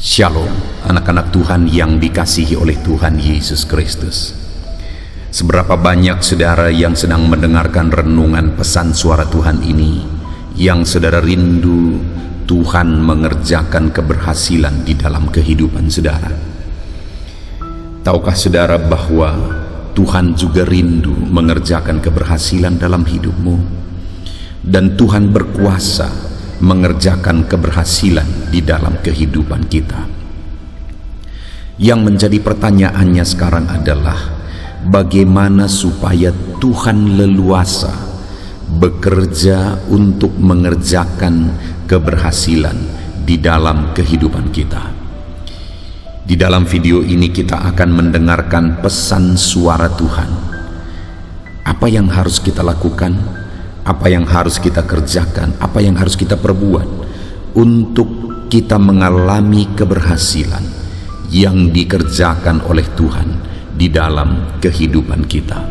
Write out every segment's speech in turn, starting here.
Shalom, anak-anak Tuhan yang dikasihi oleh Tuhan Yesus Kristus. Seberapa banyak saudara yang sedang mendengarkan renungan pesan suara Tuhan ini, yang saudara rindu Tuhan mengerjakan keberhasilan di dalam kehidupan saudara. Tahukah saudara bahwa Tuhan juga rindu mengerjakan keberhasilan dalam hidupmu, dan Tuhan berkuasa mengerjakan keberhasilan di dalam kehidupan kita. Yang menjadi pertanyaannya sekarang adalah bagaimana supaya Tuhan leluasa bekerja untuk mengerjakan keberhasilan di dalam kehidupan kita. Di dalam video ini kita akan mendengarkan pesan suara Tuhan. Apa yang harus kita lakukan? Apa yang harus kita kerjakan, apa yang harus kita perbuat untuk kita mengalami keberhasilan yang dikerjakan oleh Tuhan di dalam kehidupan kita.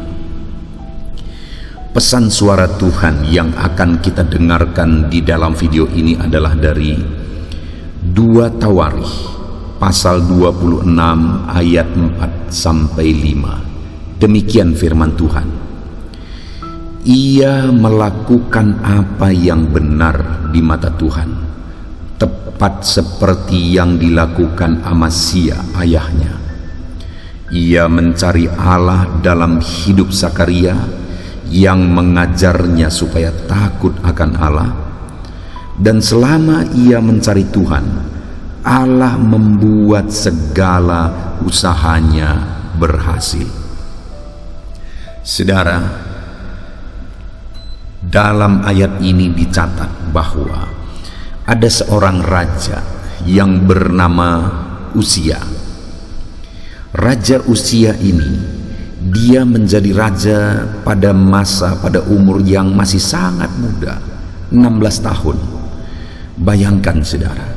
Pesan suara Tuhan yang akan kita dengarkan di dalam video ini adalah dari 2 Tawarikh pasal 26 ayat 4 sampai 5. Demikian firman Tuhan. Ia melakukan apa yang benar di mata Tuhan, tepat seperti yang dilakukan Amasya ayahnya. Ia mencari Allah dalam hidup Zakaria yang mengajarnya supaya takut akan Allah, dan selama ia mencari Tuhan, Allah membuat segala usahanya berhasil. Saudara, dalam ayat ini dicatat bahwa ada seorang raja yang bernama Uzia. Raja Uzia ini, dia menjadi raja pada umur yang masih sangat muda, 16 tahun. Bayangkan saudara,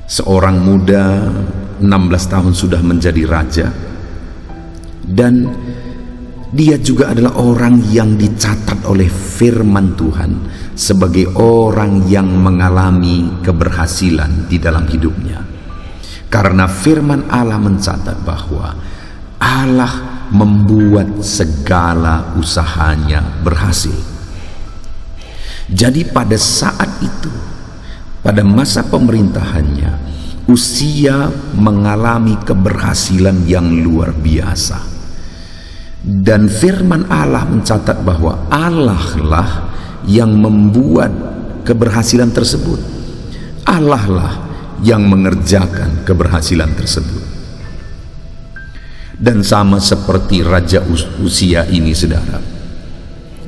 seorang muda 16 tahun sudah menjadi raja, dan dia juga adalah orang yang dicatat oleh firman Tuhan sebagai orang yang mengalami keberhasilan di dalam hidupnya. Karena firman Allah mencatat bahwa Allah membuat segala usahanya berhasil. Jadi pada saat itu, pada masa pemerintahannya, Uzia mengalami keberhasilan yang luar biasa. Dan firman Allah mencatat bahwa Allah lah yang membuat keberhasilan tersebut. Allah lah yang mengerjakan keberhasilan tersebut. Dan sama seperti Raja Uzia ini saudara,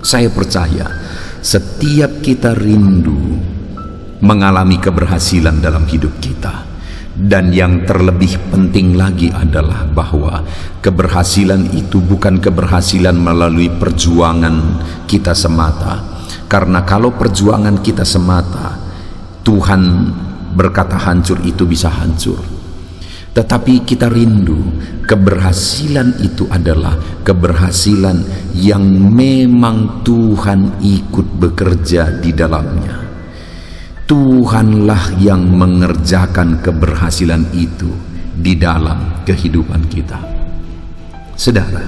saya percaya setiap kita rindu mengalami keberhasilan dalam hidup kita. Dan yang terlebih penting lagi adalah bahwa keberhasilan itu bukan keberhasilan melalui perjuangan kita semata. Karena kalau perjuangan kita semata, Tuhan berkata hancur, itu bisa hancur. Tetapi kita rindu keberhasilan itu adalah keberhasilan yang memang Tuhan ikut bekerja di dalamnya. Tuhanlah yang mengerjakan keberhasilan itu di dalam kehidupan kita. Saudara,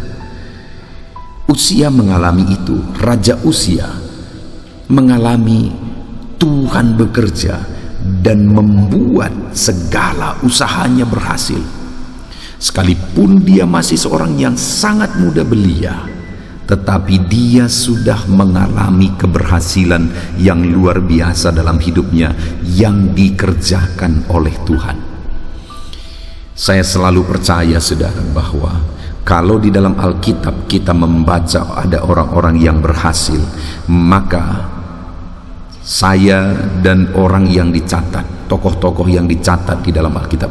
Uzia mengalami itu. Raja Uzia mengalami Tuhan bekerja dan membuat segala usahanya berhasil. Sekalipun dia masih seorang yang sangat muda belia, tetapi dia sudah mengalami keberhasilan yang luar biasa dalam hidupnya yang dikerjakan oleh Tuhan. Saya selalu percaya saudara bahwa kalau di dalam Alkitab kita membaca ada orang-orang yang berhasil, maka saya dan orang yang dicatat, tokoh-tokoh yang dicatat di dalam Alkitab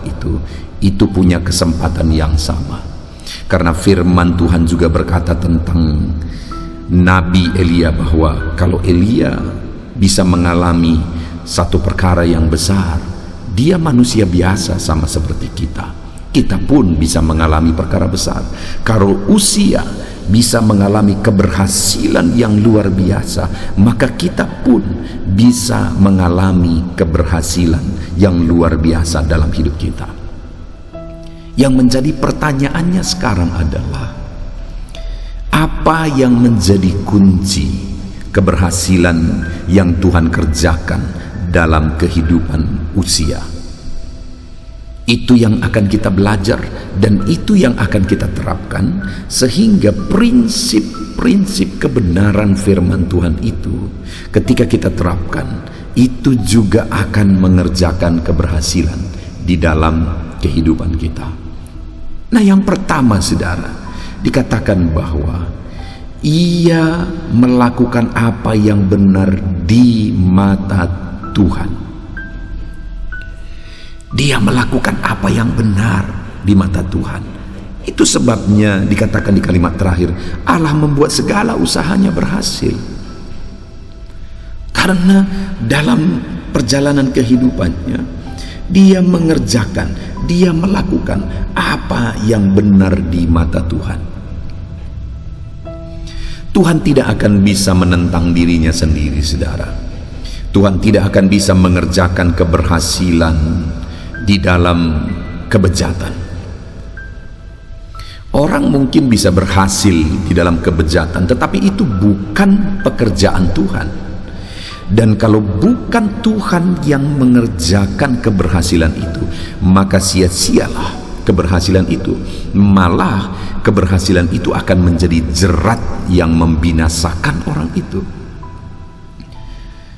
itu punya kesempatan yang sama. Karena firman Tuhan juga berkata tentang Nabi Elia bahwa kalau Elia bisa mengalami satu perkara yang besar, dia manusia biasa sama seperti kita. Kita pun bisa mengalami perkara besar. Kalau Uzia bisa mengalami keberhasilan yang luar biasa, maka kita pun bisa mengalami keberhasilan yang luar biasa dalam hidup kita. Yang menjadi pertanyaannya sekarang adalah, apa yang menjadi kunci keberhasilan yang Tuhan kerjakan dalam kehidupan Uzia? Itu yang akan kita belajar dan itu yang akan kita terapkan, sehingga prinsip-prinsip kebenaran firman Tuhan itu ketika kita terapkan, itu juga akan mengerjakan keberhasilan di dalam kehidupan kita. Nah, yang pertama, saudara, dikatakan bahwa ia melakukan apa yang benar di mata Tuhan. Dia melakukan apa yang benar di mata Tuhan. Itu sebabnya dikatakan di kalimat terakhir, Allah membuat segala usahanya berhasil. Karena dalam perjalanan kehidupannya, dia mengerjakan, dia melakukan apa yang benar di mata Tuhan. Tuhan tidak akan bisa menentang dirinya sendiri, saudara. Tuhan tidak akan bisa mengerjakan keberhasilan di dalam kebejatan. Orang mungkin bisa berhasil di dalam kebejatan, tetapi itu bukan pekerjaan Tuhan. Dan kalau bukan Tuhan yang mengerjakan keberhasilan itu, maka sia-sialah keberhasilan itu. Malah keberhasilan itu akan menjadi jerat yang membinasakan orang itu.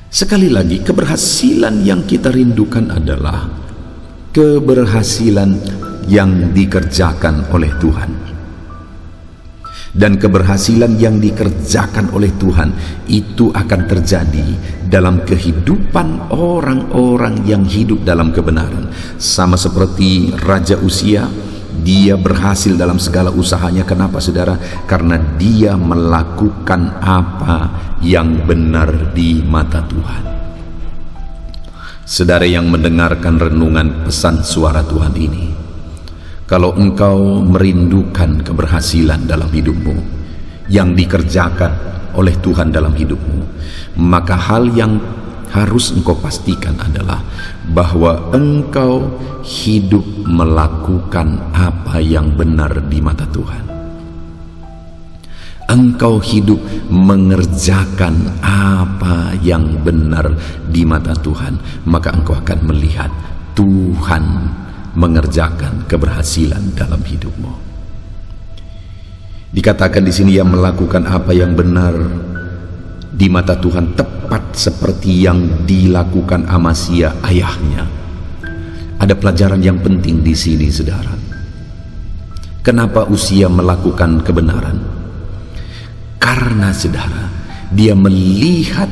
Sekali lagi, keberhasilan yang kita rindukan adalah keberhasilan yang dikerjakan oleh Tuhan. Dan keberhasilan yang dikerjakan oleh Tuhan itu akan terjadi dalam kehidupan orang-orang yang hidup dalam kebenaran. Sama seperti Raja Uzia, dia berhasil dalam segala usahanya. Kenapa, saudara? Karena dia melakukan apa yang benar di mata Tuhan. Saudara yang mendengarkan renungan pesan suara Tuhan ini, kalau engkau merindukan keberhasilan dalam hidupmu yang dikerjakan oleh Tuhan dalam hidupmu, maka hal yang harus engkau pastikan adalah bahwa engkau hidup melakukan apa yang benar di mata Tuhan. Engkau hidup mengerjakan apa yang benar di mata Tuhan, maka engkau akan melihat Tuhan mengerjakan keberhasilan dalam hidupmu. Dikatakan di sini, yang melakukan apa yang benar di mata Tuhan, tepat seperti yang dilakukan Amazia ayahnya. Ada pelajaran yang penting di sini, saudara. Kenapa Uzia melakukan kebenaran? Karena, saudara, dia melihat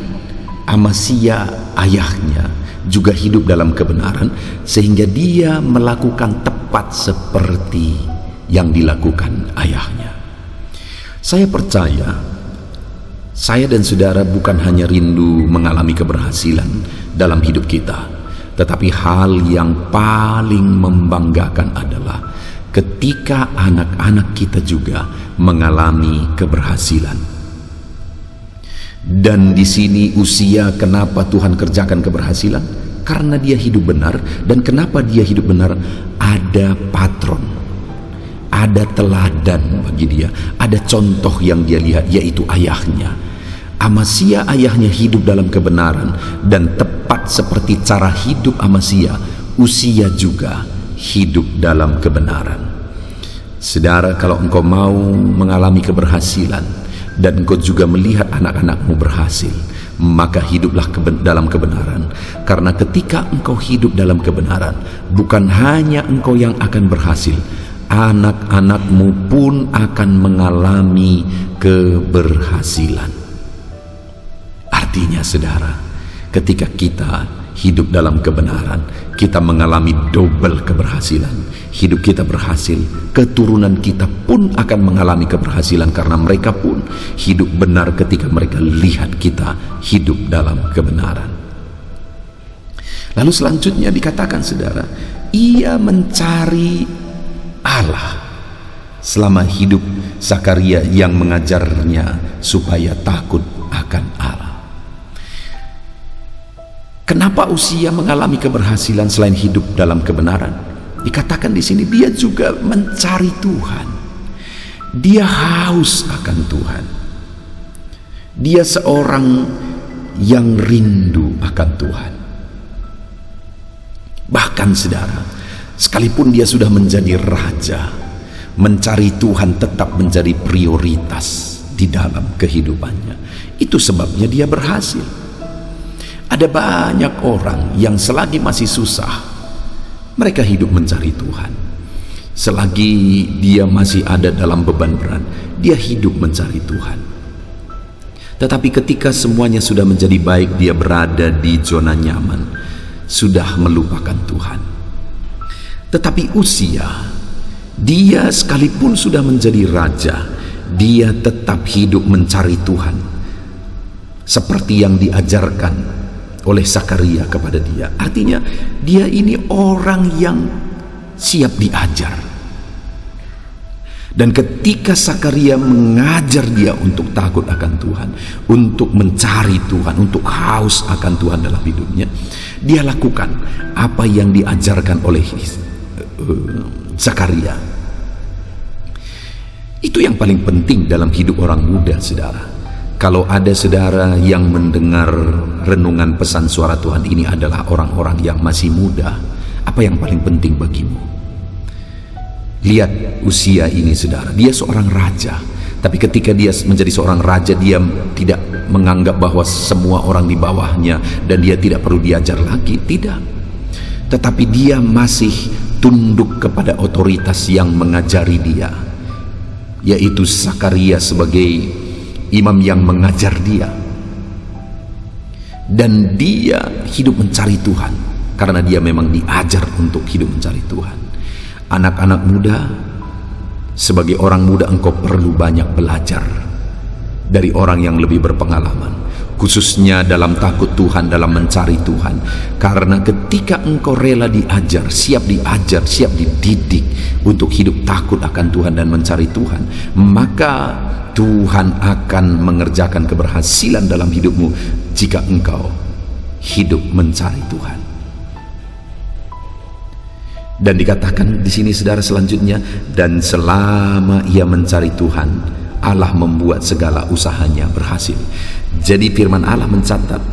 Amazia ayahnya juga hidup dalam kebenaran, sehingga dia melakukan tepat seperti yang dilakukan ayahnya. Saya percaya, saya dan saudara bukan hanya rindu mengalami keberhasilan dalam hidup kita, tetapi hal yang paling membanggakan adalah ketika anak-anak kita juga mengalami keberhasilan. Dan di sini Uzia, kenapa Tuhan kerjakan keberhasilan? Karena dia hidup benar. Dan kenapa dia hidup benar? Ada patron, ada teladan bagi dia, ada contoh yang dia lihat, yaitu ayahnya. Amazia ayahnya hidup dalam kebenaran, dan tepat seperti cara hidup Amazia, Uzia juga hidup dalam kebenaran. Saudara, kalau engkau mau mengalami keberhasilan dan engkau juga melihat anak-anakmu berhasil, maka hiduplah dalam kebenaran. Karena ketika engkau hidup dalam kebenaran, bukan hanya engkau yang akan berhasil, anak-anakmu pun akan mengalami keberhasilan. Artinya, saudara, ketika kita hidup dalam kebenaran, kita mengalami double keberhasilan. Hidup kita berhasil, keturunan kita pun akan mengalami keberhasilan, karena mereka pun hidup benar ketika mereka lihat kita hidup dalam kebenaran. Lalu selanjutnya dikatakan, saudara, ia mencari Allah selama hidup Zakaria yang mengajarnya supaya takut akan Allah. Kenapa Uzia mengalami keberhasilan selain hidup dalam kebenaran? Dikatakan di sini dia juga mencari Tuhan. Dia haus akan Tuhan. Dia seorang yang rindu akan Tuhan. Bahkan saudara, sekalipun dia sudah menjadi raja, mencari Tuhan tetap menjadi prioritas di dalam kehidupannya. Itu sebabnya dia berhasil. Ada banyak orang yang selagi masih susah, mereka hidup mencari Tuhan. Selagi dia masih ada dalam beban berat, dia hidup mencari Tuhan. Tetapi ketika semuanya sudah menjadi baik, dia berada di zona nyaman, sudah melupakan Tuhan. Tetapi Uzia, dia sekalipun sudah menjadi raja, dia tetap hidup mencari Tuhan, seperti yang diajarkan oleh Zakaria kepada dia. Artinya dia ini orang yang siap diajar. Dan ketika Zakaria mengajar dia untuk takut akan Tuhan, untuk mencari Tuhan, untuk haus akan Tuhan dalam hidupnya, dia lakukan apa yang diajarkan oleh Zakaria. Itu yang paling penting dalam hidup orang muda, saudara. Kalau ada saudara yang mendengar renungan pesan suara Tuhan ini adalah orang-orang yang masih muda, apa yang paling penting bagimu? Lihat Uzia ini saudara, dia seorang raja. Tapi ketika dia menjadi seorang raja, dia tidak menganggap bahwa semua orang di bawahnya dan dia tidak perlu diajar lagi, tidak. Tetapi dia masih tunduk kepada otoritas yang mengajari dia, yaitu Zakaria sebagai imam yang mengajar dia. Dan dia hidup mencari Tuhan karena dia memang diajar untuk hidup mencari Tuhan. Anak-anak muda, sebagai orang muda engkau perlu banyak belajar dari orang yang lebih berpengalaman, khususnya dalam takut Tuhan, dalam mencari Tuhan. Karena ketika engkau rela diajar, siap dididik untuk hidup takut akan Tuhan dan mencari Tuhan, maka Tuhan akan mengerjakan keberhasilan dalam hidupmu jika engkau hidup mencari Tuhan. Dan dikatakan di sini saudara selanjutnya, dan selama ia mencari Tuhan, Allah membuat segala usahanya berhasil. Jadi firman Allah mencatat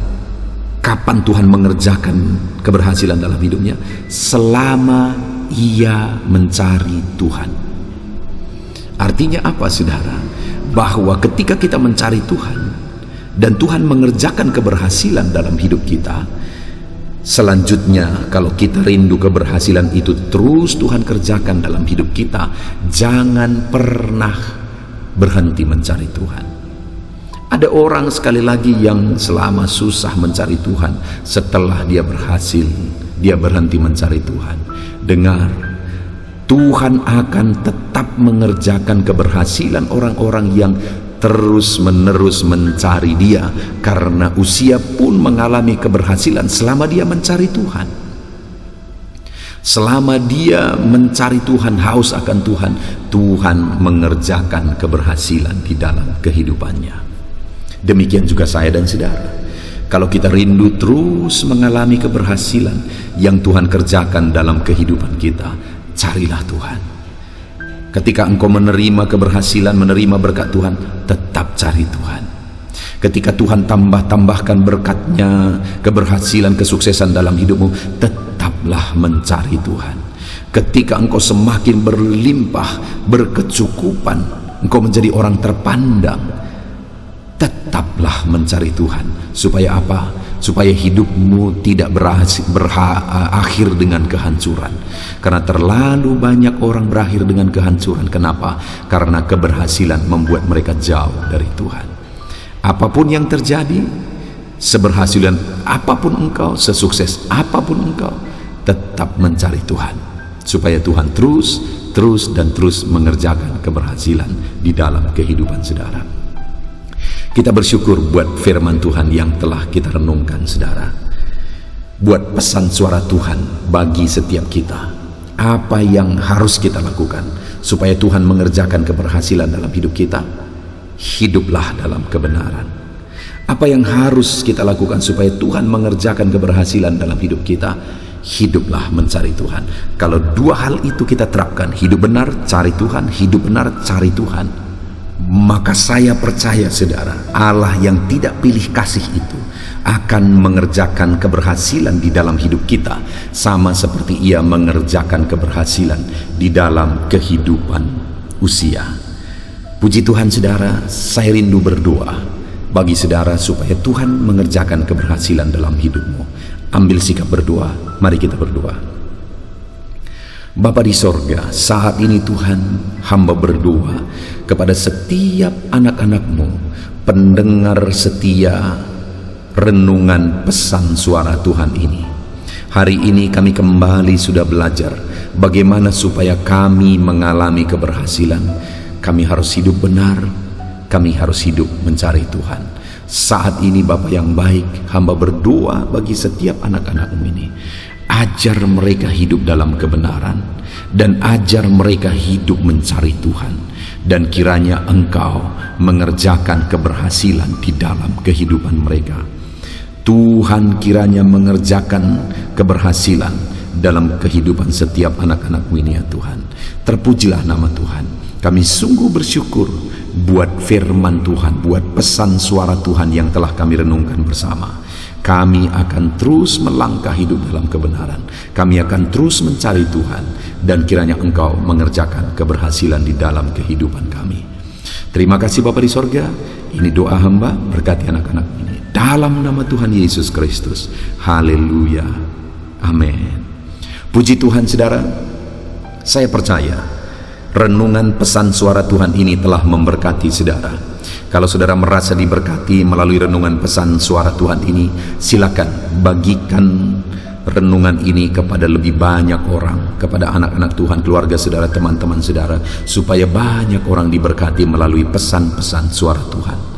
kapan Tuhan mengerjakan keberhasilan dalam hidupnya? Selama ia mencari Tuhan. Artinya apa saudara? Bahwa ketika kita mencari Tuhan dan Tuhan mengerjakan keberhasilan dalam hidup kita, selanjutnya kalau kita rindu keberhasilan itu terus Tuhan kerjakan dalam hidup kita, jangan pernah berhenti mencari Tuhan. Ada orang sekali lagi yang selama susah mencari Tuhan, setelah dia berhasil, dia berhenti mencari Tuhan. Dengar, Tuhan akan tetap mengerjakan keberhasilan orang-orang yang terus-menerus mencari Dia, karena Uzia pun mengalami keberhasilan selama dia mencari Tuhan. Selama dia mencari Tuhan, haus akan Tuhan, Tuhan mengerjakan keberhasilan di dalam kehidupannya. Demikian juga saya dan saudara. Kalau kita rindu terus mengalami keberhasilan yang Tuhan kerjakan dalam kehidupan kita, carilah Tuhan. Ketika engkau menerima keberhasilan, menerima berkat Tuhan, tetap cari Tuhan. Ketika Tuhan tambahkan berkatnya, keberhasilan, kesuksesan dalam hidupmu, tetaplah mencari Tuhan. Ketika engkau semakin berlimpah, berkecukupan, engkau menjadi orang terpandang, tetaplah mencari Tuhan. Supaya apa? Supaya hidupmu tidak berakhir dengan kehancuran. Karena terlalu banyak orang berakhir dengan kehancuran. Kenapa? Karena keberhasilan membuat mereka jauh dari Tuhan. Apapun yang terjadi, seberhasilan apapun engkau, sesukses apapun engkau, tetap mencari Tuhan. Supaya Tuhan terus mengerjakan keberhasilan di dalam kehidupan saudara. Kita bersyukur buat firman Tuhan yang telah kita renungkan saudara. Buat pesan suara Tuhan bagi setiap kita. Apa yang harus kita lakukan supaya Tuhan mengerjakan keberhasilan dalam hidup kita? Hiduplah dalam kebenaran. Apa yang harus kita lakukan supaya Tuhan mengerjakan keberhasilan dalam hidup kita? Hiduplah mencari Tuhan. Kalau dua hal itu kita terapkan, hidup benar, cari Tuhan, hidup benar, cari Tuhan, maka saya percaya saudara, Allah yang tidak pilih kasih itu akan mengerjakan keberhasilan di dalam hidup kita, sama seperti Ia mengerjakan keberhasilan di dalam kehidupan Uzia. Puji Tuhan saudara, saya rindu berdoa bagi saudara supaya Tuhan mengerjakan keberhasilan dalam hidupmu. Ambil sikap berdoa, mari kita berdoa. Bapa di sorga, saat ini Tuhan, hamba berdoa kepada setiap anak-anak-Mu, pendengar setia renungan pesan suara Tuhan ini. Hari ini kami kembali sudah belajar bagaimana supaya kami mengalami keberhasilan. Kami harus hidup benar, kami harus hidup mencari Tuhan. Saat ini Bapa yang baik, hamba berdoa bagi setiap anak-anak-Mu ini. Ajar mereka hidup dalam kebenaran, dan ajar mereka hidup mencari Tuhan, dan kiranya Engkau mengerjakan keberhasilan di dalam kehidupan mereka. Tuhan kiranya mengerjakan keberhasilan dalam kehidupan setiap anak-anak-Mu ini ya Tuhan. Terpujilah nama Tuhan. Kami sungguh bersyukur buat firman Tuhan, buat pesan suara Tuhan yang telah kami renungkan bersama. Kami akan terus melangkah hidup dalam kebenaran. Kami akan terus mencari Tuhan, dan kiranya Engkau mengerjakan keberhasilan di dalam kehidupan kami. Terima kasih Bapa di sorga. Ini doa hamba, berkati anak-anak ini dalam nama Tuhan Yesus Kristus. Haleluya, amin. Puji Tuhan saudara, saya percaya renungan pesan suara Tuhan ini telah memberkati saudara. Kalau saudara merasa diberkati melalui renungan pesan suara Tuhan ini, silakan bagikan renungan ini kepada lebih banyak orang, kepada anak-anak Tuhan, keluarga saudara, teman-teman saudara, supaya banyak orang diberkati melalui pesan-pesan suara Tuhan.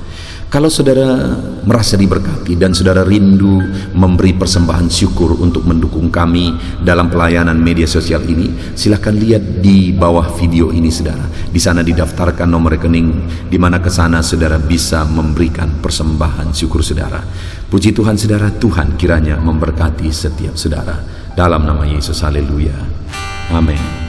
Kalau saudara merasa diberkati dan saudara rindu memberi persembahan syukur untuk mendukung kami dalam pelayanan media sosial ini, silakan lihat di bawah video ini saudara. Di sana didaftarkan nomor rekening di mana ke sana saudara bisa memberikan persembahan syukur saudara. Puji Tuhan saudara, Tuhan kiranya memberkati setiap saudara. Dalam nama Yesus, haleluya. Amin.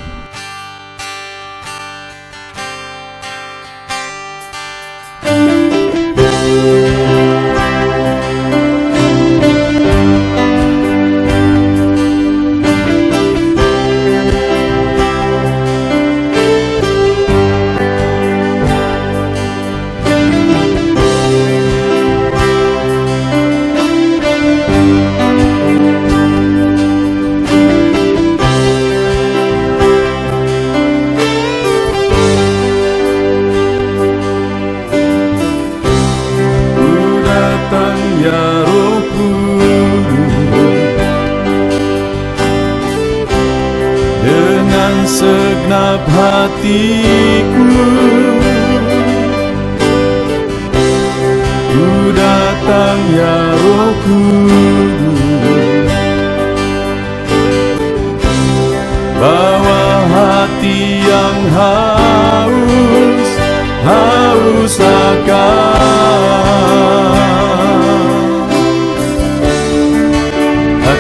Segenap hatiku ku datang ya Roh Kudus, bawa hati yang haus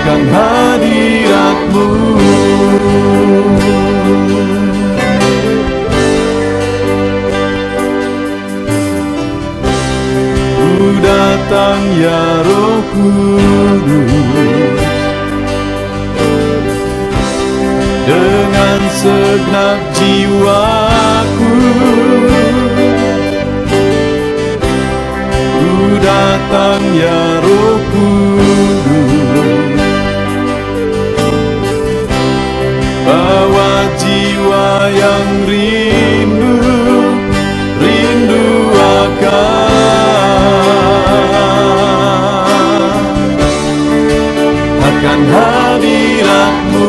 akan hadirat-Mu. Datang ya Roh Kudus, dengan segenap jiwaku ku datang ya Roh Kudus, bawa jiwa yang rindu akan hadirat-Mu.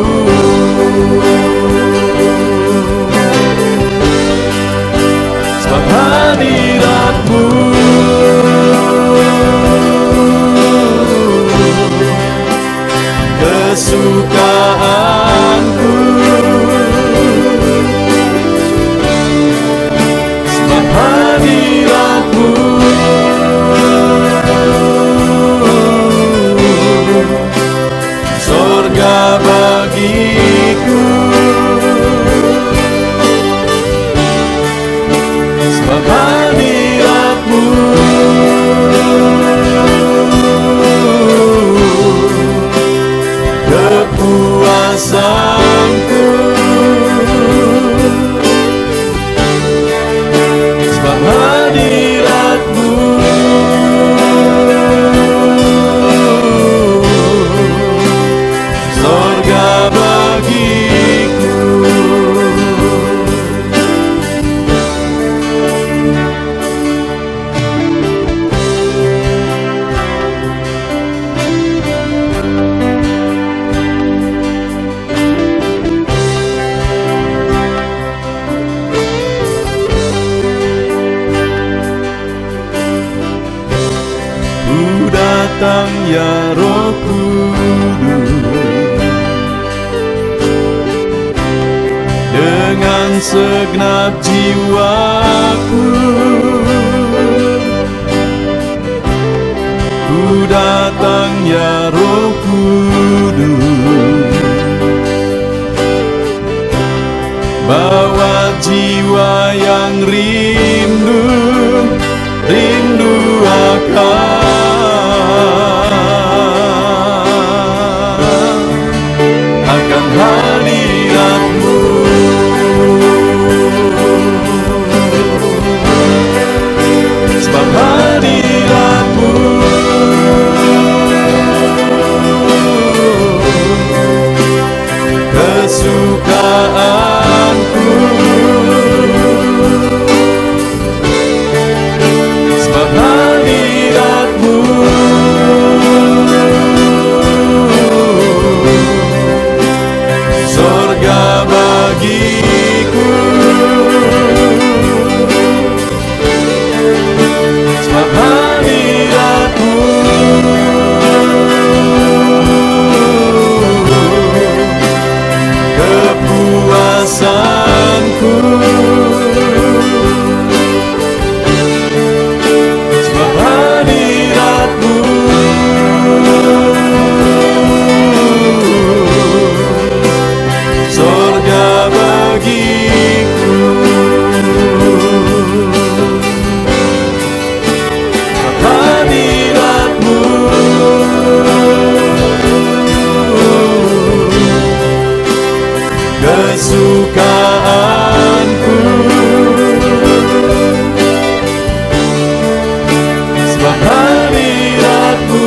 Sebab hadirat-Mu kesukaanku, kepuasanku, sebab hadirat-Mu. Sorga bagiku. Ku datang ya Roh Kudus, dengan segenap jiwaku. Ku datang ya Roh Kudus, bawa jiwa yang rindu akan hadirat-Mu. Sebab hadirat-Mu kesukaanku. Sebab hadirat-Mu sorga bagiku. Sebab hadirat-Mu kepuasanku. Sebab hadirat-Mu sorga bagiku. Sebab hadirat-Mu kesukaanku. Sebab hadirat-Mu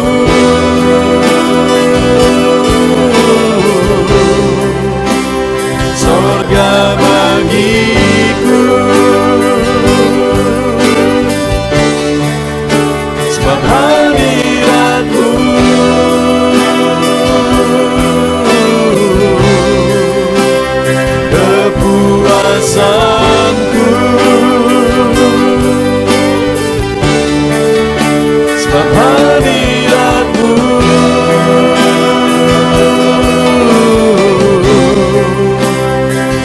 sorga bagiku. Sebab hadirat-Mu kepuasanku. Sebab hadirat-Mu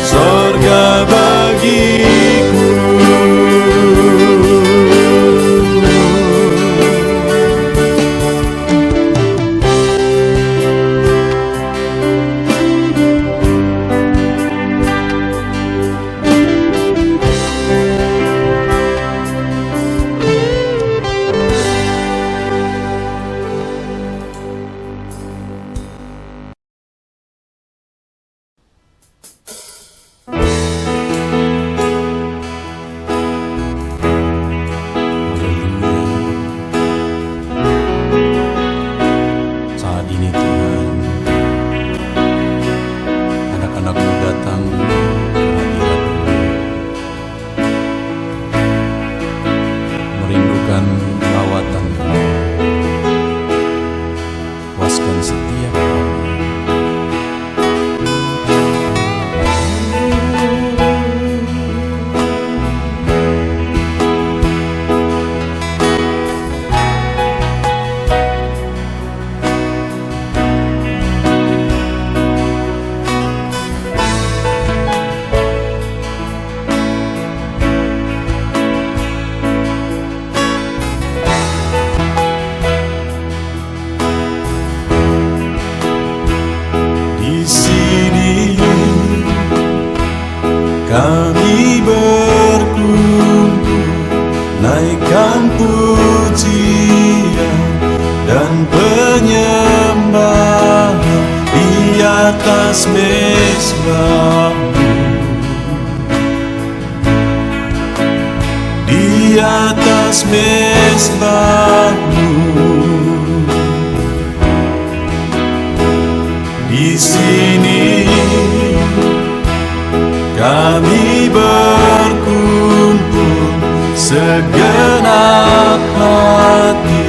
sorga bagiku. mezbahmu, di atas mezbahmu, di sini kami berkumpul, segenap hati,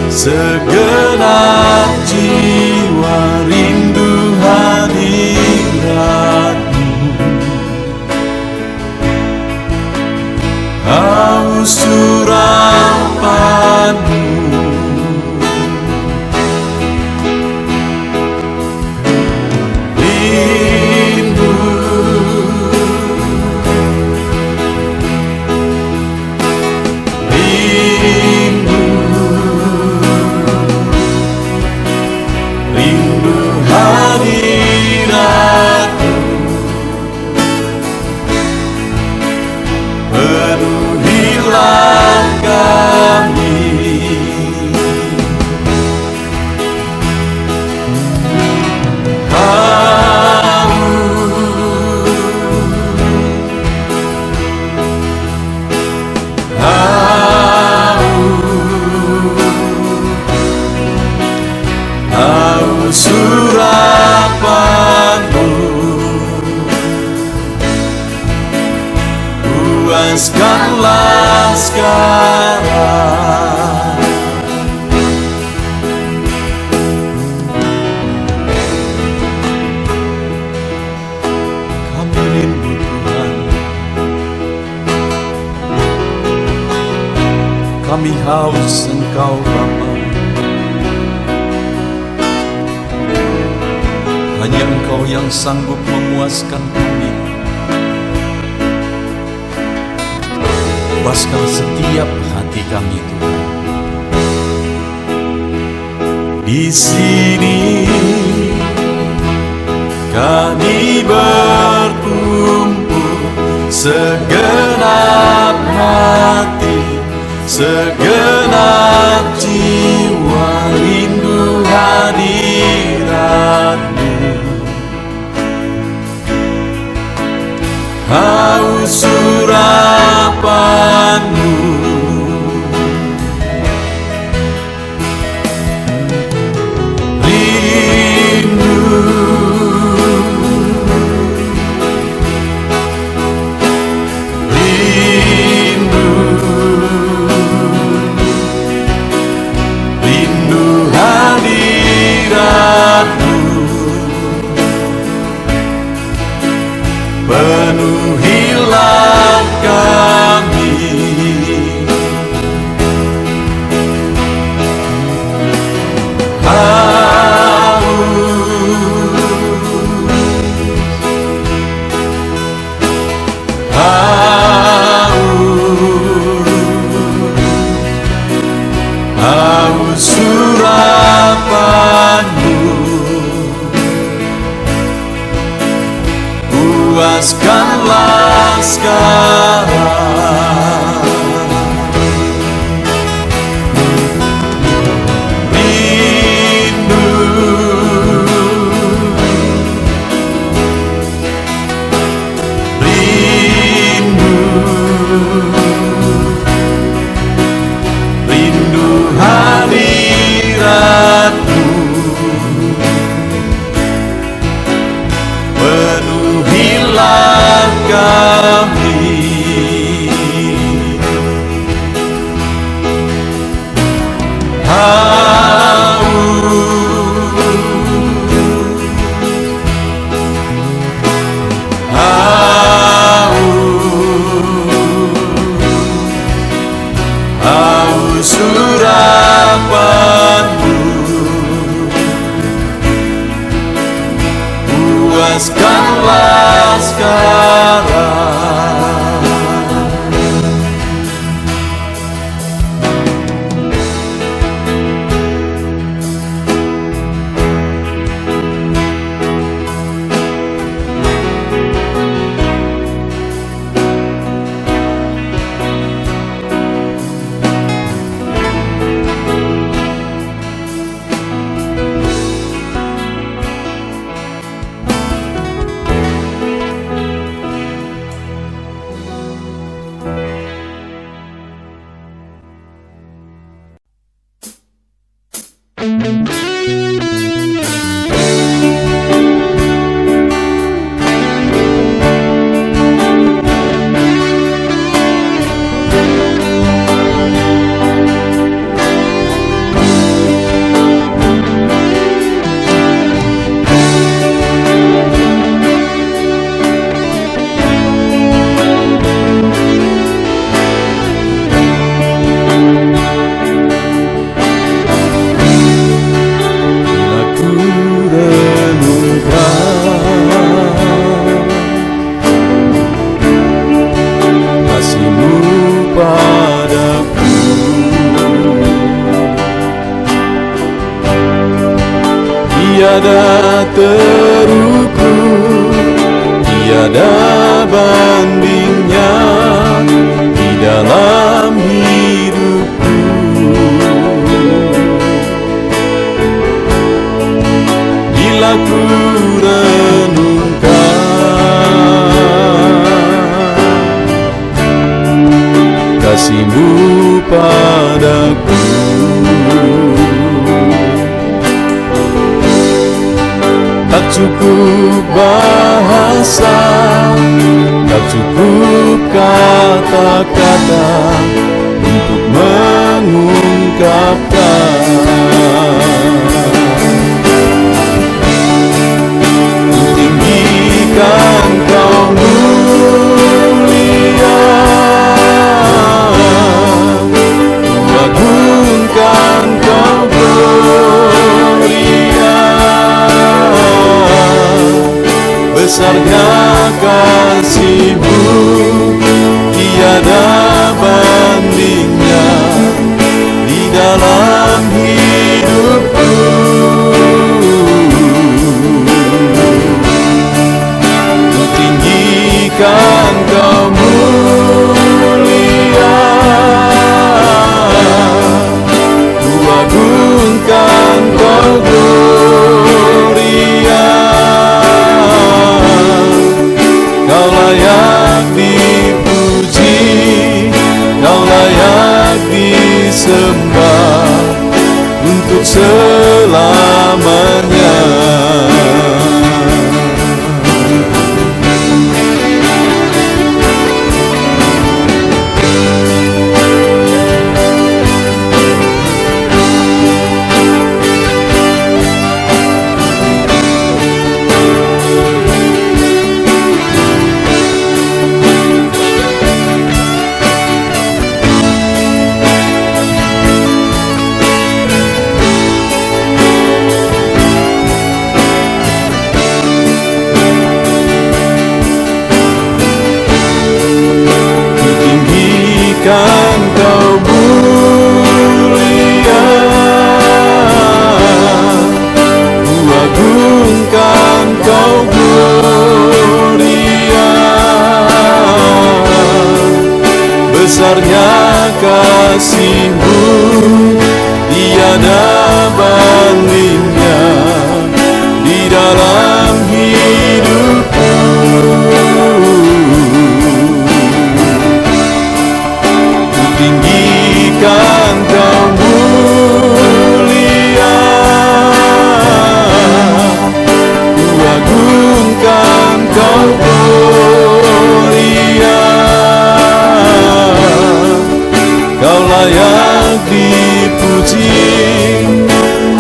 segenap jiwa, rindu hadiratmu, haus urapanmu, rindu, rindu, rindu hadiratmu, penuhilah kami. Haus urapanmu, puaskanlah sekarang. Kami rindu Tuhan, kami haus Engkau Bapa. Hanya Engkau yang sanggup memuaskan kami. Puaskan setiap hati kami Tuhan. Di sini kami berkumpul, segenap hati, segenap jiwa, rindu hadiratmu, haus urapanmu, rindu, rindu, rindu hadiratmu, penuhilah kami. Haus urapanmu, puaskanlah sekarang. Rindu, rindu, rindu hadiratmu, penuhilah kami. terukur, tiada bandingnya di dalam hidupku. Bila ku renungkan kasih-Mu padaku, tak cukup bahasa, tak cukup kata-kata untuk mengungkapkan. Tinggikan Kau mulia, agungkan Kau gloria, besarnya kasih-Mu, tiada bandingnya di dalam hidupku. Ku tinggikan Kau mulia, ku agungkan Kau gloria, Kau layak dipuji, Kau layak disembah untuk selamanya. Tinggikan Kau mulia, ku agungkan Kau gloria, besarnya kasih-Mu, tiada bandingnya di dalam hidupku. Tinggikan Kau mulia, ku agungkan Kau gloria, Kau layak dipuji,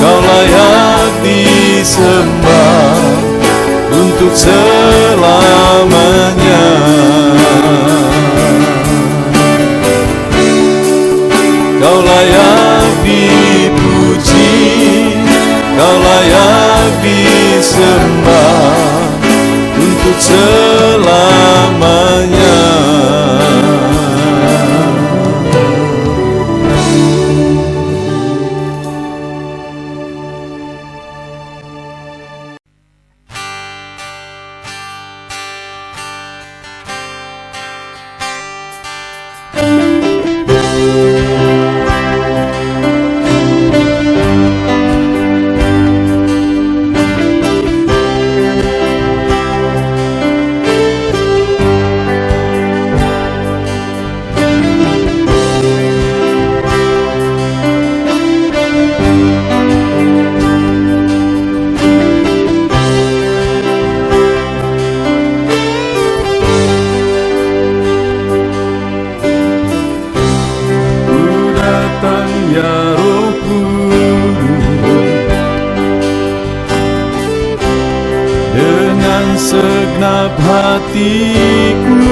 Kau layak disembah untuk selamanya. Kau layak dipuji, Kau layak disembah untuk selamanya. Segenap hatiku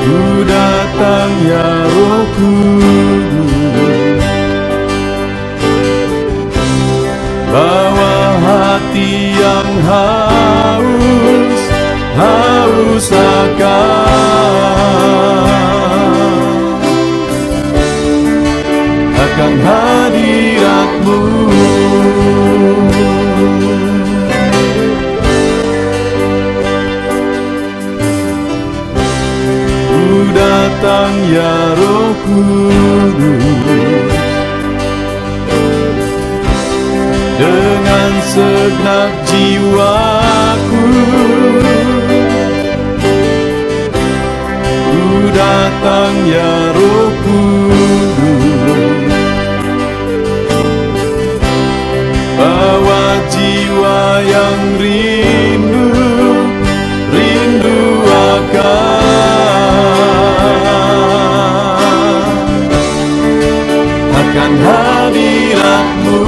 ku datang ya Roh Kudus, bawa hati yang haus akan hadirat-Mu. datang ya Roh Kudus, dengan segenap jiwaku ku datang ya Roh Kudus, bawa jiwa yang rindu akan hadirat-Mu.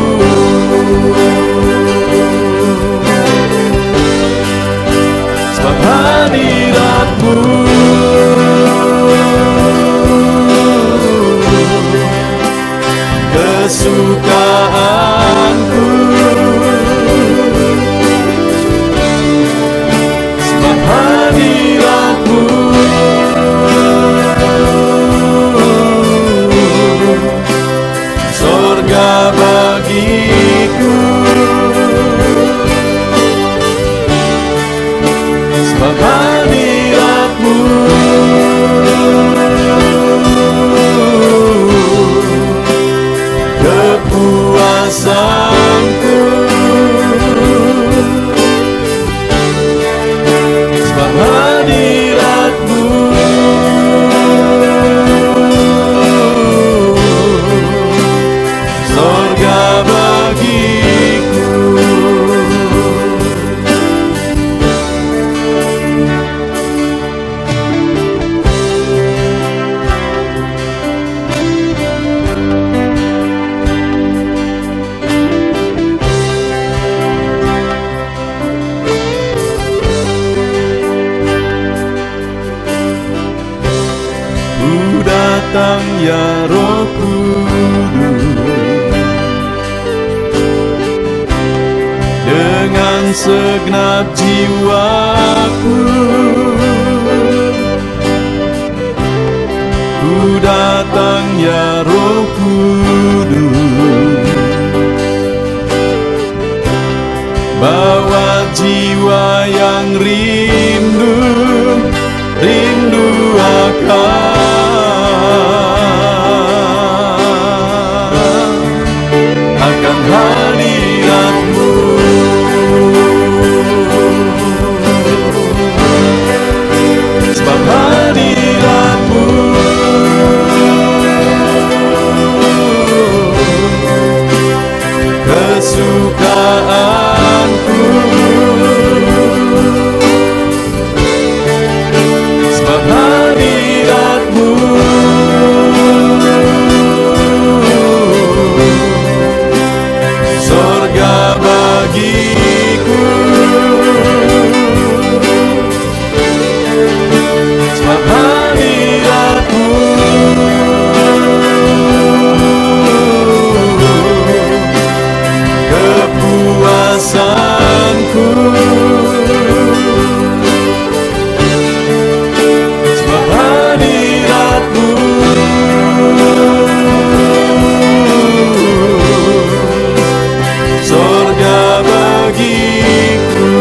Sebab hadirat-Mu kesukaanku, sebab hadirat-Mu sorga bagiku, sebab hadirat-Mu kepuasanku, sebab hadirat-Mu sorga bagiku. Ku datang ya Roh Kudus, dengan segenap jiwaku ku datang ya Roh Kudus, bawa jiwa yang rindu akan hadirat-Mu. Sebab hadirat-Mu kesukaanku, sebab hadirat-Mu sorga bagiku, sebab hadirat-Mu kepuasanku, sebab hadirat-Mu sorga bagiku,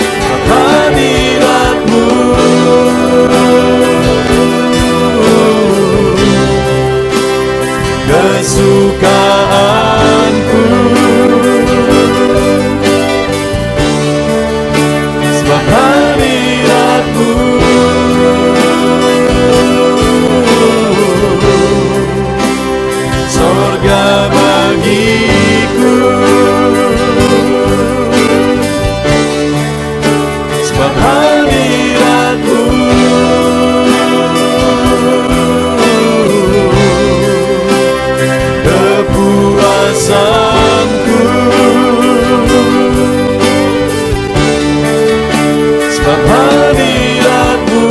sebab hadirat-Mu kesukaanku, sebab hadirat-Mu sorga bagiku, sebab hadirat-Mu kepuasanku, sebab hadirat-Mu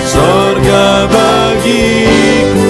sorga bagiku.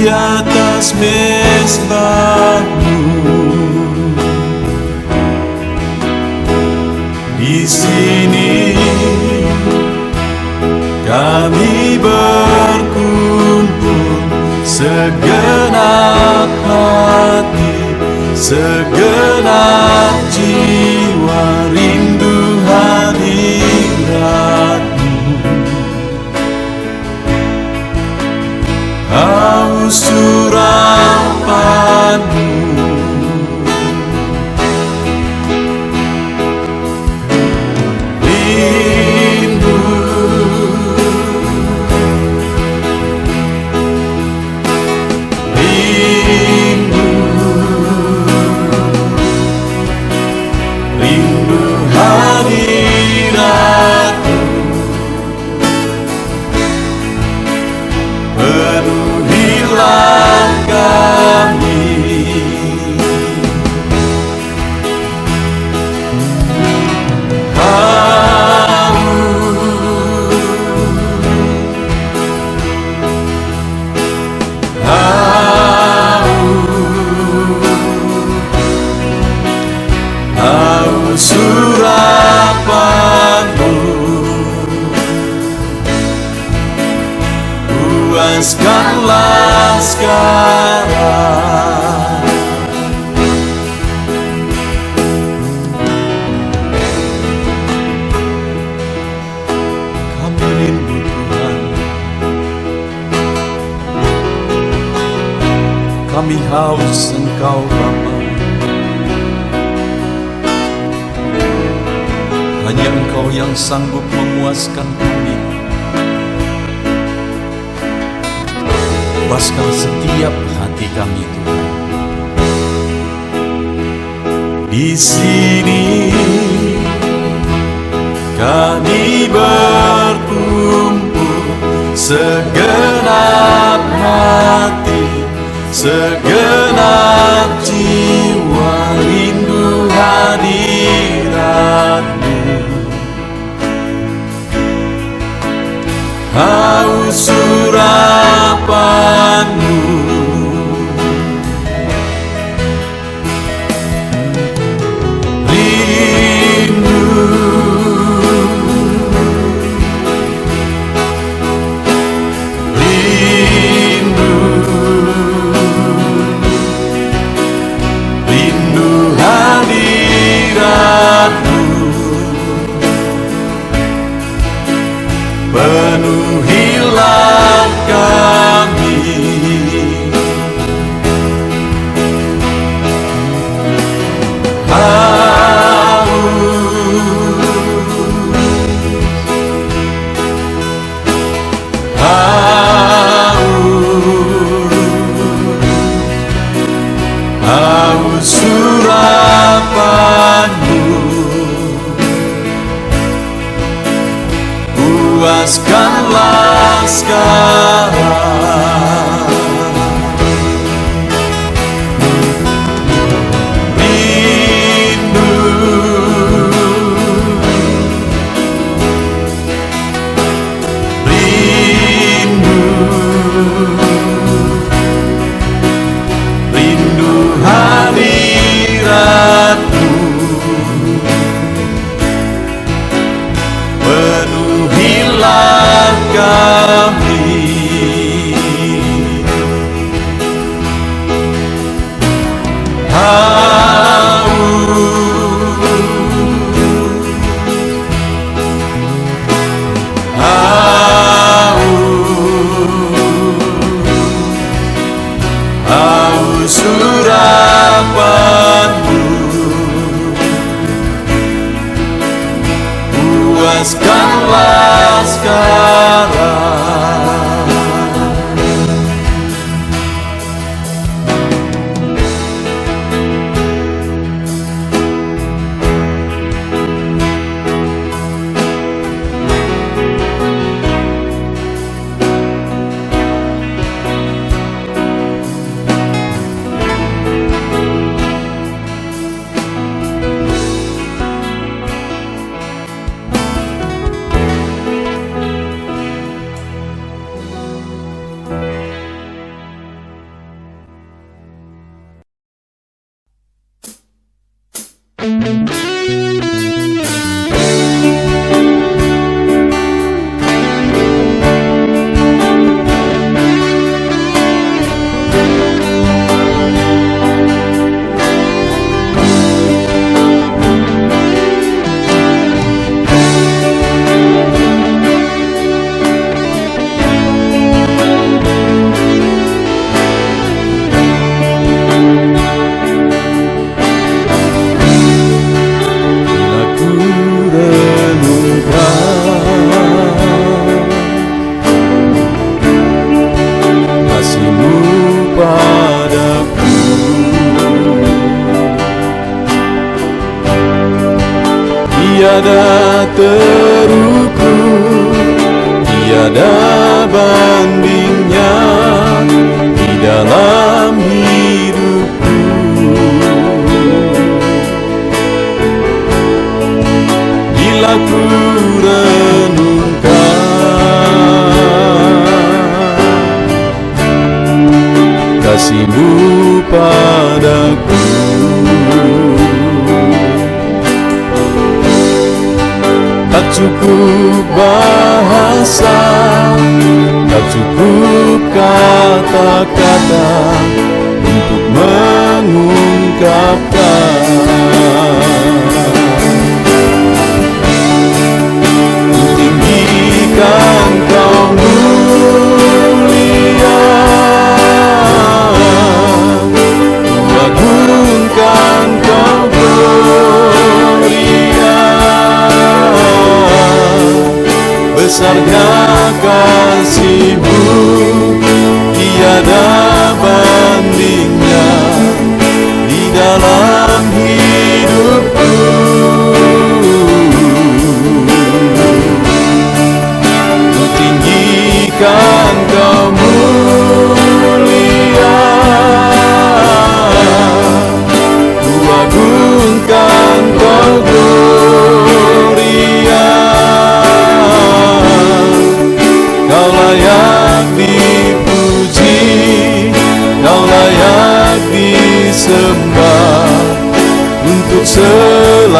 di atas mezbahmu. Di sini kami berkumpul, segenap hati, segenap jiwa, rindu hadiratmu. Haus urapanmu, rindu, rindu, rindu hadiratmu. Penuhilah kami, haus urapanmu, puaskanlah sekarang. Kami rindu Tuhan, kami haus Engkau Bapa. Hanya Engkau yang sanggup memuaskan kami. Puaskan setiap hati kami Tuhan. Di sini kami berkumpul, segenap hati, segenap jiwa, rindu hadiratmu. Haus urapanmu, rindu, rindu, tiada terukur, tiada bandingnya di dalam hidupku. Bila ku renungkan kasih-Mu padaku, tak cukup bahasa, tak cukup kata-kata untuk mengungkapkan. Tinggikan Kau mulia, agungkan Kau gloria, besarnya kasih-Mu, tiada bandingnya di dalam hidupku. Ku tinggikan Kau mulia, ku agungkan Kau gloria, Kau layak dipuji, Kau layak disembah untuk selamanya.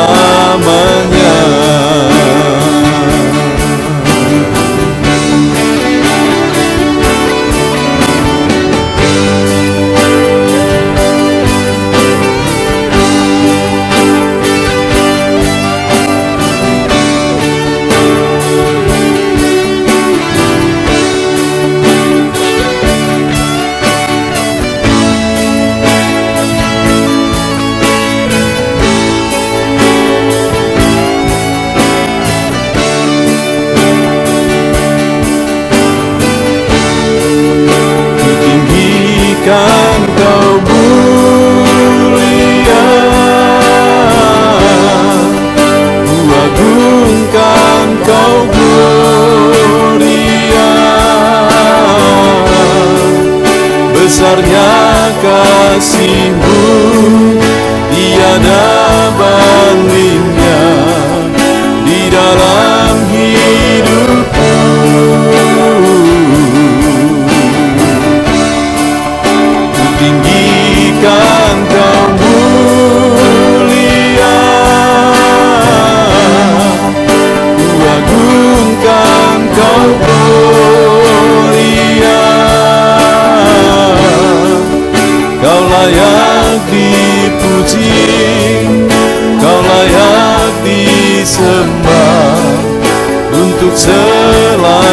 Tinggikan Kau mulia, ku agungkan Kau gloria, besarnya kasih-Mu, tiada bandingnya di dalam hidupku. Tinggikan Kau mulia, ku agungkan Kau gloria, Kau layak dipuji, Kau layak disembah untuk selamanya.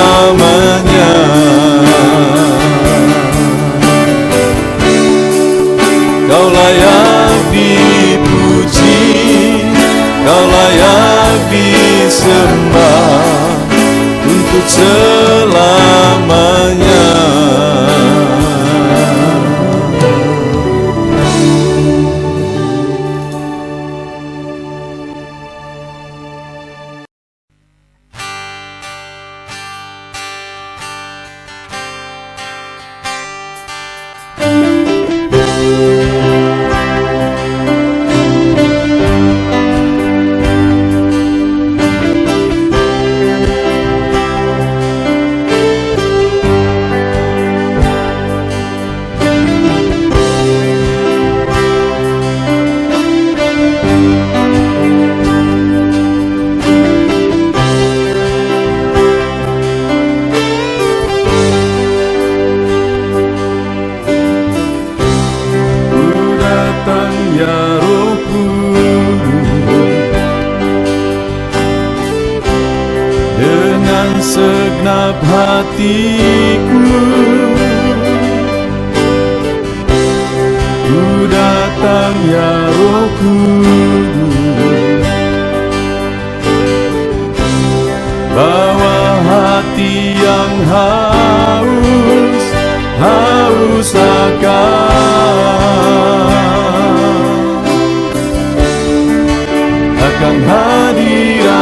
Kau layak dipuji, Kau layak disembah untuk selamanya. Segenap hatiku ku datang ya Roh Kudus, bawa hati yang haus akan hadirat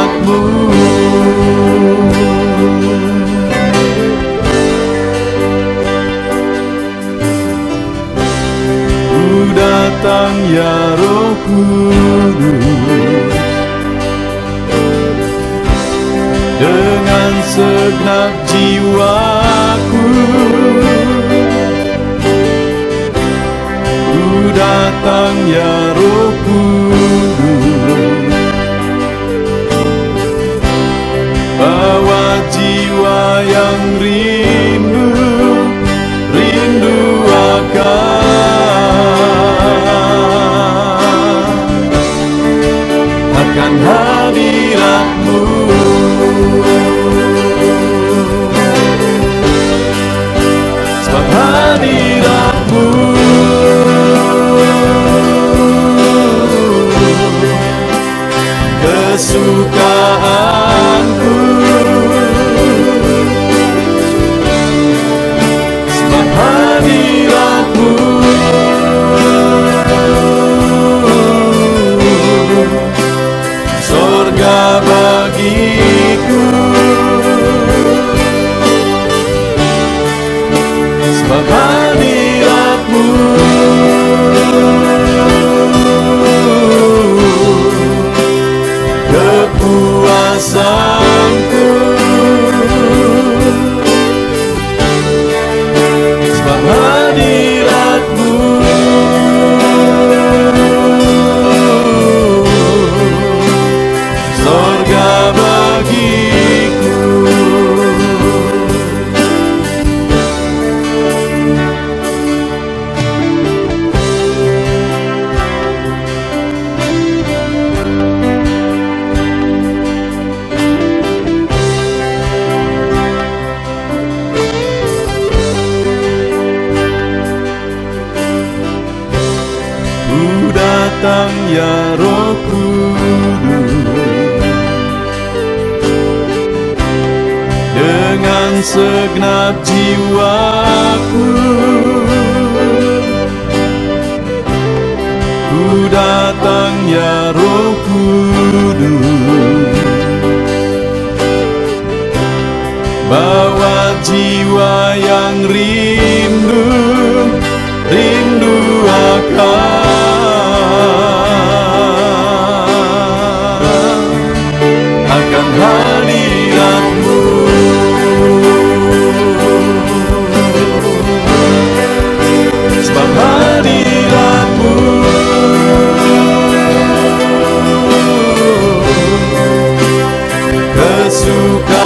ya Roh Kudus, dengan segenap jiwaku ku datang ya Roh Kudus, bawa jiwa yang rindu akan hadirat-Mu. Sebab hadirat-Mu kesukaanku, sebab hadirat-Mu surga bagiku, sebab hadirat-Mu kepuasanku, sebab hadirat-Mu surga bagiku. Ku datang ya Roh Kudus, dengan segenap jiwaku ku datang ya Roh Kudus, bawa jiwa yang rindu akan hadirat-Mu. Sebab hadirat-Mu kesukaanku,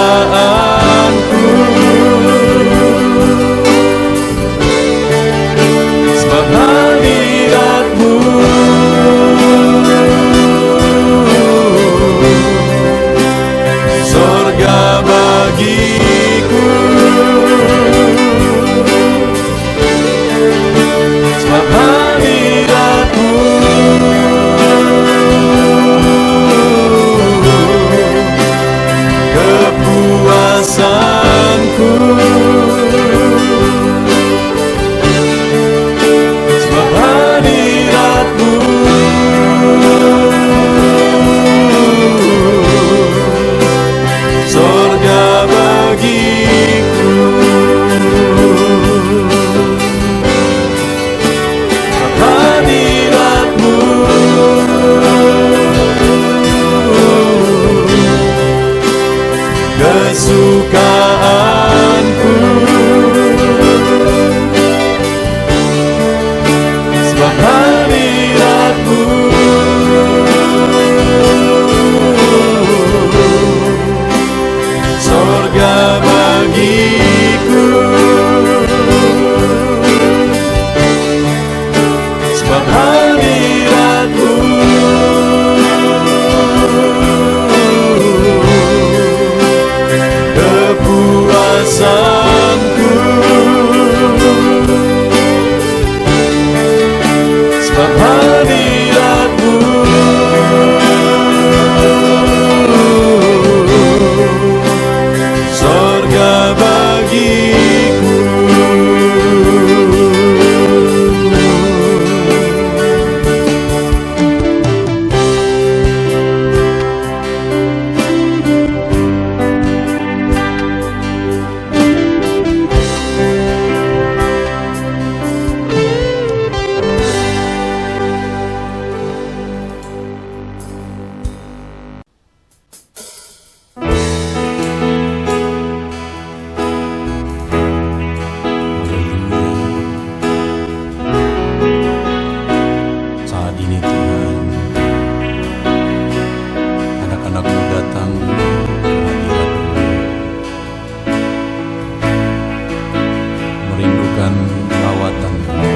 akan lawatan-Mu.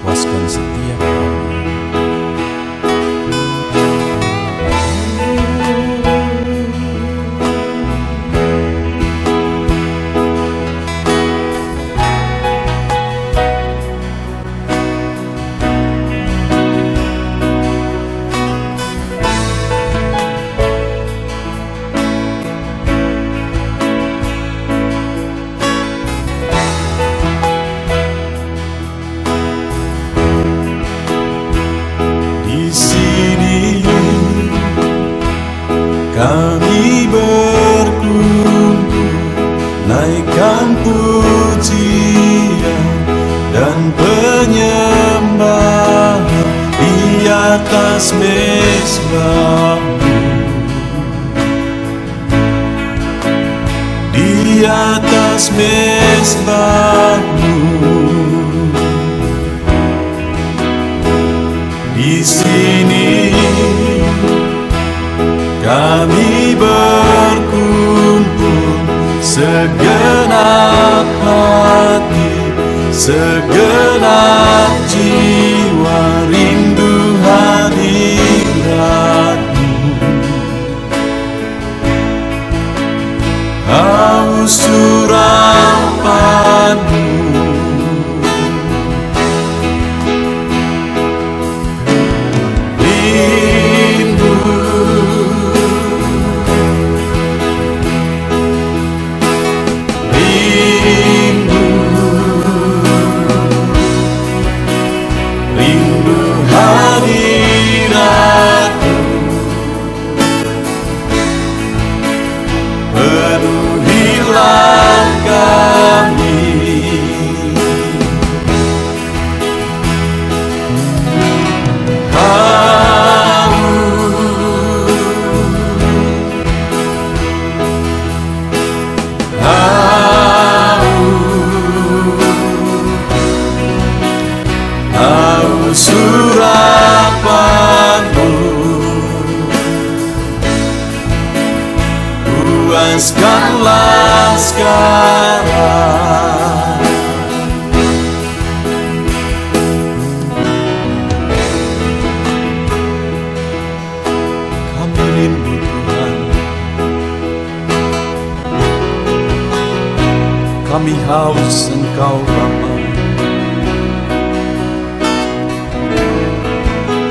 Puaskan setiap kami. Kami berkumpul, naikkan pujian dan penyembahan di atas mezbah-Mu, di atas mezbah-Mu. Di sini kami berkumpul, segenap hati, segenap jiwa, rindu hadirat-Mu, haus urapan-Mu. Urapan-Mu, puaskanlah sekarang. Kami rindu Tuhan, kami haus Engkau Bapa.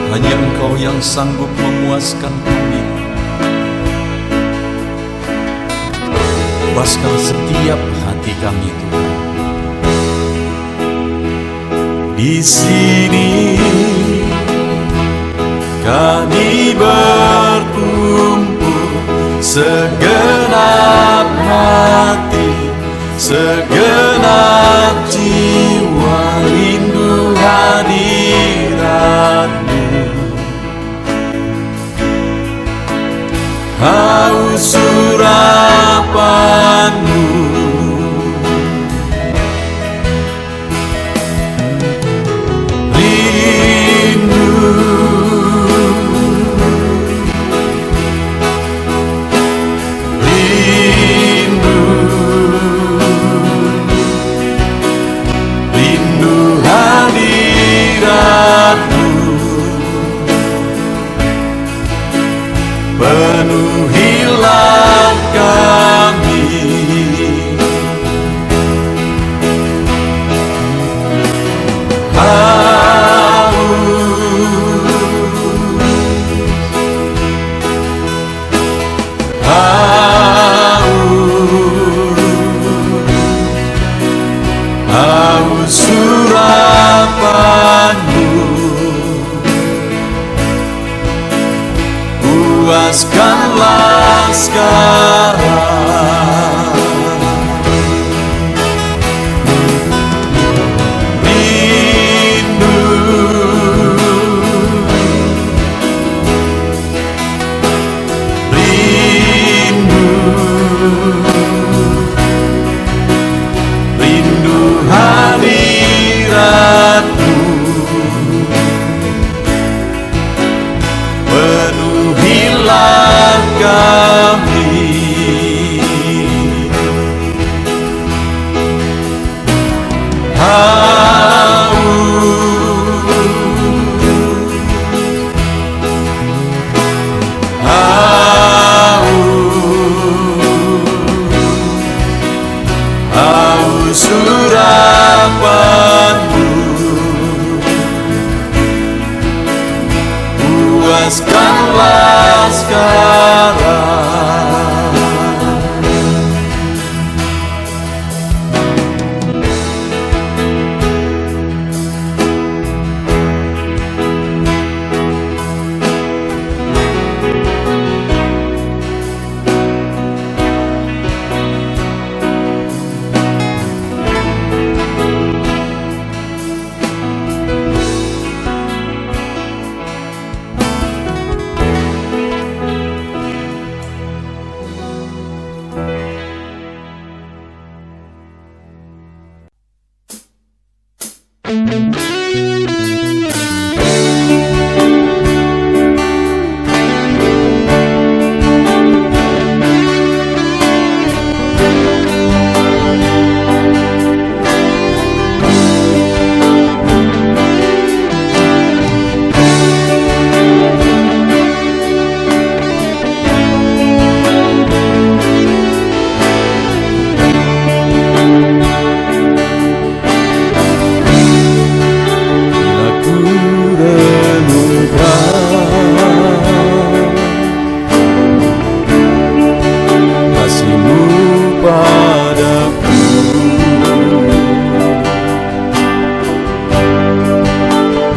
Hanya Engkau yang sanggup memuaskan kami. Puaskan setiap hati kami, Tuhan. di sini kami berkumpul, segenap hati, segenap jiwa, rindu hadirat-Mu, haus urapan-Mu. Penuhilah kami, haus urapan-Mu, puaskanlah sekarang. Rindu, rindu, rindu hadirat-Mu, penuhilah kami. haus urapanmu, puaskanlah sekarang.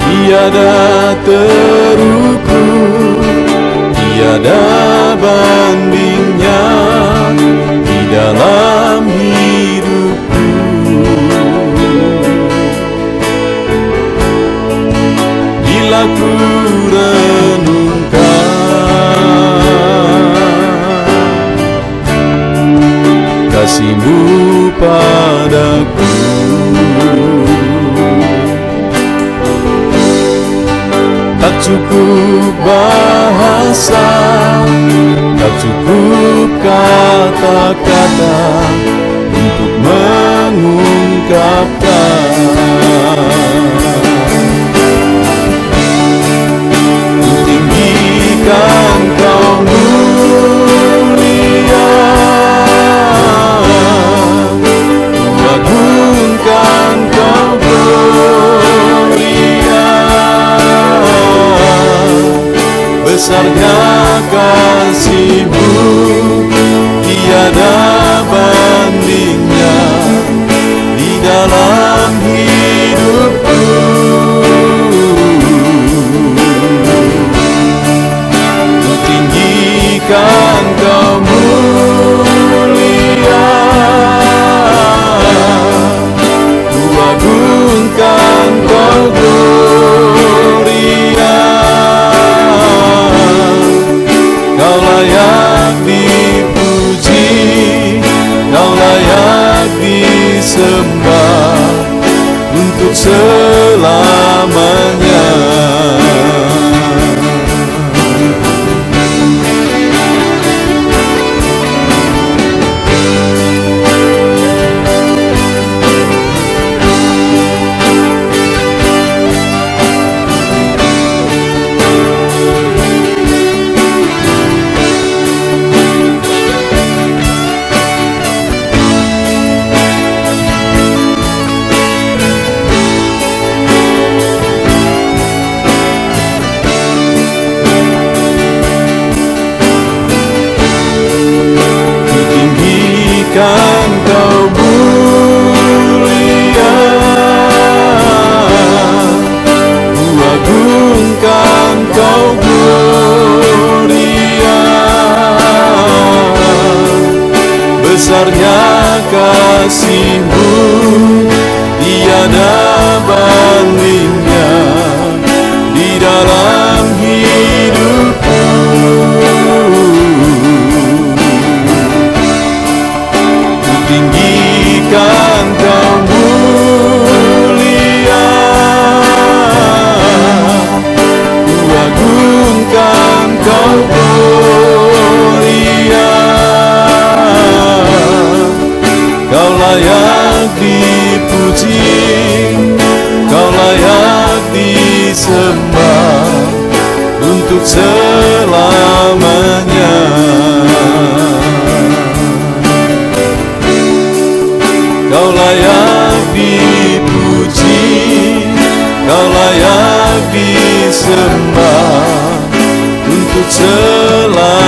Tiada terukur, tiada bandingnya di dalam hidupku. Bila ku renungkan kasih-Mu padaku, tak cukup bahasa, tak cukup kata-kata untuk mengungkapkan. Ku tinggikan Kau mulia, ku agungkan Kau gloria. Besarnya kasih-Mu, tiada bandingnya di dalam hidupku. Ku tinggikan Kau mulia, ku agungkan Kau gloria. Kau layak dipuji, Kau layak disembah untuk selamanya. Kan Kau mulia, ku agungkan Kau gloria. Besarnya kasih-Mu, tiada bandingnya di dalam hidupku. Tinggikan Kau mulia, ku agungkan Kau gloria. Kau layak dipuji, disembah untuk selamanya. Kau layak dipuji, Kau layak disembah untuk selamanya.